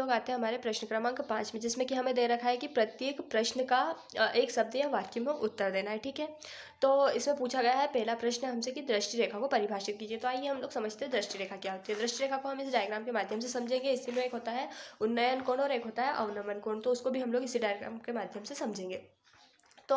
लोग आते हैं हमारे प्रश्न क्रमांक 5 में, जिसमें कि हमें दे रखा है कि प्रत्येक प्रश्न का एक शब्द या वाक्य में उत्तर देना है। ठीक है, तो इसमें पूछा गया है पहला प्रश्न हमसे कि दृष्टि रेखा को परिभाषित कीजिए। तो आइए हम लोग समझते हैं दृष्टि रेखा क्या होती है। दृष्टि रेखा को हम इस डायग्राम के माध्यम से समझेंगे। इसी में एक होता है उन्नयन कोण और एक होता है अवनमन कोण, तो उसको भी हम लोग इसी डायग्राम के माध्यम से समझेंगे। तो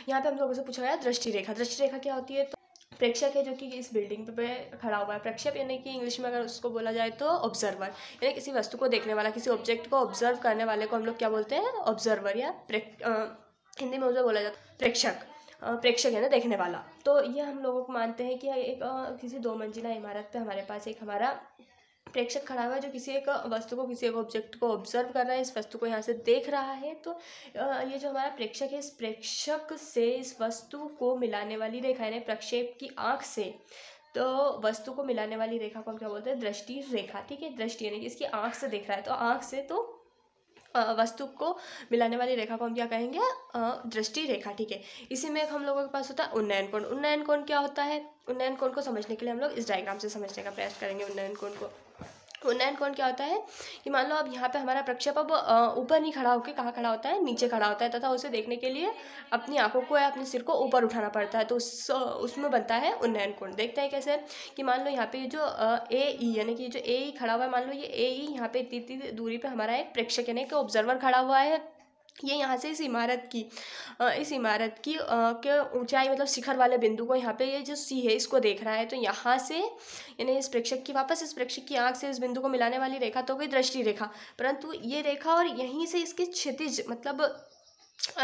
यहाँ पे हम लोगों से पूछा गया दृष्टि रेखा। दृष्टि रेखा क्या होती है? तो प्रेक्षक है जो कि इस बिल्डिंग पे खड़ा हुआ है। प्रेक्षक यानी कि इंग्लिश में अगर उसको बोला जाए तो ऑब्जर्वर, यानी किसी वस्तु को देखने वाला, किसी ऑब्जेक्ट को ऑब्जर्व करने वाले को हम लोग क्या बोलते हैं? ऑब्जर्वर, या हिंदी में उसे बोला जाता है प्रेक्षक। प्रेक्षक है ना, देखने वाला। तो ये हम लोगों को मानते हैं कि एक किसी 2 मंजिला इमारत पे हमारे पास एक हमारा प्रेक्षक खड़ा हुआ है जो किसी एक वस्तु को, किसी एक ऑब्जेक्ट को ऑब्जर्व कर रहा है, इस वस्तु को यहाँ से देख रहा है। तो ये जो हमारा प्रेक्षक है, इस प्रेक्षक से इस वस्तु को मिलाने वाली रेखा, यानी प्रक्षेप की आँख से तो वस्तु को मिलाने वाली रेखा को हम क्या बोलते हैं? दृष्टि रेखा। ठीक है, दृष्टि यानी कि इसकी आँख से देख रहा है, तो आँख से तो वस्तु को मिलाने वाली रेखा को हम क्या कहेंगे? दृष्टि रेखा। ठीक है, इसी में एक हम लोगों के पास होता है उन्नयन कोण। उन्नयन कोण क्या होता है? उन्नयन कोण को समझने के लिए हम लोग इस डायग्राम से समझने का प्रयास करेंगे। उन्नयन कोण को, उन्नयन कोण क्या होता है कि मान लो अब यहाँ पे हमारा प्रक्षेप अब ऊपर नहीं खड़ा होकर कहाँ खड़ा होता है? नीचे खड़ा होता है, तथा उसे देखने के लिए अपनी आंखों को या अपने सिर को ऊपर उठाना पड़ता है, तो उसमें बनता है उन्नयन कोण। देखते हैं कैसे कि मान लो यहाँ पे जो ए ई, यानी कि जो ए ई खड़ा हुआ है, मान लो ये ए ई यहाँ पे इतनी दूरी पे हमारा एक प्रेक्षक यानी कि ऑब्जर्वर खड़ा हुआ है। ये यहाँ से इस इमारत की के ऊंचाई, मतलब शिखर वाले बिंदु को, यहाँ पे ये जो सी है इसको देख रहा है। तो यहाँ से यानी इस प्रेक्षक की, वापस इस प्रेक्षक की आंख से इस बिंदु को मिलाने वाली रेखा तो गई दृष्टि रेखा, परंतु ये रेखा और यहीं से इसके क्षितिज, मतलब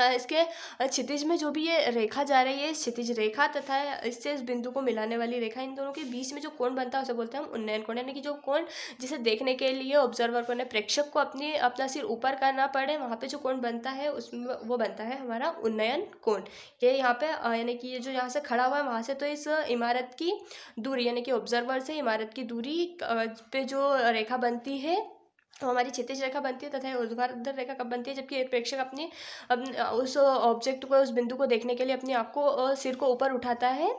इसके क्षितिज में जो भी ये रेखा जा रही है, क्षितिज रेखा तथा इससे इस बिंदु को मिलाने वाली रेखा, इन दोनों के बीच में जो कोण बनता है उसे बोलते हैं हम उन्नयन कोण। यानी कि जो कोण जिसे देखने के लिए ऑब्जर्वर को, प्रेक्षक को अपना सिर ऊपर करना पड़े, वहाँ पे जो कोण बनता है उसमें वो बनता है हमारा उन्नयन कोण। ये यहाँ पे यानी कि ये जो यहाँ से खड़ा हुआ है वहाँ से तो इस इमारत की दूरी, यानी कि ऑब्जर्वर से इमारत की दूरी पे जो रेखा बनती है तो हमारी क्षैतिज रेखा बनती है, तथा ऊर्ध्वाधर रेखा कब बनती है? जबकि एक प्रेक्षक अपनी उस ऑब्जेक्ट को, उस बिंदु को देखने के लिए अपनी आँख को, सिर को ऊपर उठाता है,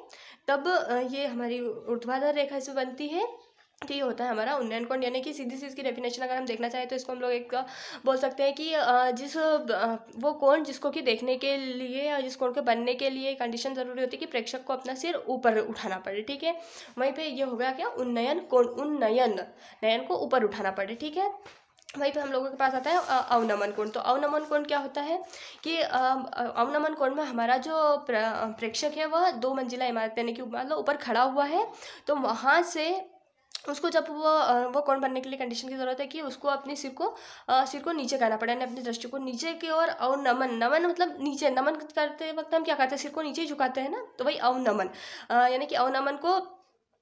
तब ये हमारी ऊर्ध्वाधर रेखा से बनती है। तो ये होता है हमारा उन्नयन कोण। यानी कि सीधी सी इसकी डेफिनेशन अगर हम देखना चाहें तो इसको हम लोग एक बोल सकते हैं कि वो कोण जिसको कि देखने के लिए या जिस कोण के बनने के लिए कंडीशन ज़रूरी होती है कि प्रेक्षक को अपना सिर ऊपर उठाना पड़े। ठीक है, वहीं पे ये हो गया क्या? उन्नयन कोण। नयन को ऊपर उठाना पड़े। ठीक है, वहीं पे हम लोगों के पास आता है अवनमन कोण। तो अवनमन कोण क्या होता है कि अवनमन कोण में हमारा जो प्रेक्षक है वह 2 मंजिला इमारत, यानी कि मान लो ऊपर खड़ा हुआ है, तो वहाँ से उसको जब वो कोण बनने के लिए कंडीशन की ज़रूरत है कि उसको अपने सिर को नीचे करना पड़े, यानी अपनी दृष्टि को नीचे की ओर अवनमन, नमन मतलब नीचे, नमन करते वक्त हम क्या करते हैं? सिर को नीचे ही झुकाते हैं ना, तो वही अवनमन। यानी कि अवनमन को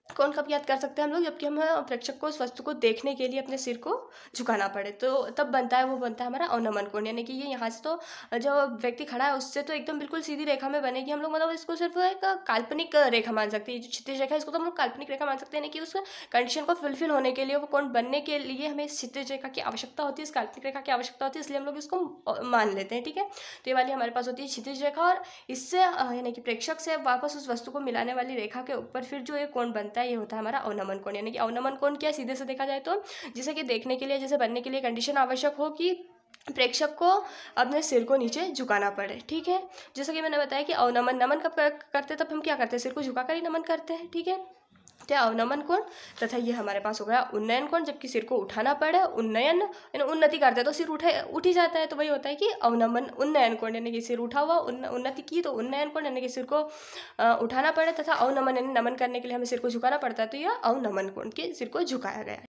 कौन कब याद कर सकते हैं हम लोग? जबकि हम प्रेक्षक को उस वस्तु को देखने के लिए अपने सिर को झुकाना पड़े, तो तब बनता है, वो बनता है हमारा अवनमन कोण। यानी कि ये यहाँ से तो जो व्यक्ति खड़ा है उससे तो एकदम बिल्कुल सीधी रेखा में बनेगी। हम लोग मतलब इसको सिर्फ एक काल्पनिक रेखा मान सकते हैं। जो क्षितिज रेखा है इसको तो हम लोग काल्पनिक रेखा मान सकते हैं, यानी कि उस कंडीशन को फुलफिल होने के लिए, वो कोण बनने के लिए हमें क्षितिज रेखा की आवश्यकता होती है, इस काल्पनिक रेखा की आवश्यकता होती है, इसलिए हम लोग इसको मान लेते हैं। ठीक है, तो ये वाली हमारे पास होती है क्षितिज रेखा, और इससे यानी कि प्रेक्षक से वापस उस वस्तु को मिलाने वाली रेखा के ऊपर फिर जो एक कोण बनता है ये होता है हमारा अवनमन कोण। यानी कि अवनमन कोण क्या, सीधे से देखा जाए तो जैसे कि देखने के लिए, जैसे बनने के लिए कंडीशन आवश्यक हो कि प्रेक्षक को अपने सिर को नीचे झुकाना पड़े। ठीक है, जैसा कि मैंने बताया कि नमन कब करते हैं? तब हम क्या करते हैं? सिर को झुकाकर ही नमन करते हैं। ठीक है, तो अवनमन कोण, तथा ये हमारे पास हो गया उन्नयन कोण। जबकि सिर को उठाना पड़े, उन्नयन यानी उन्नति करते हैं तो सिर उठ ही जाता है, तो वही होता है कि अवनमन उन्नयन कोण। यानी कि सिर उठा हुआ, उन्नति की, तो उन्नयन कोण यानी कि सिर को उठाना पड़े, तथा अवनमन यानी नमन करने के लिए हमें सिर को झुकाना पड़ता है, तो यह अवनमन कोण के सिर को झुकाया गया।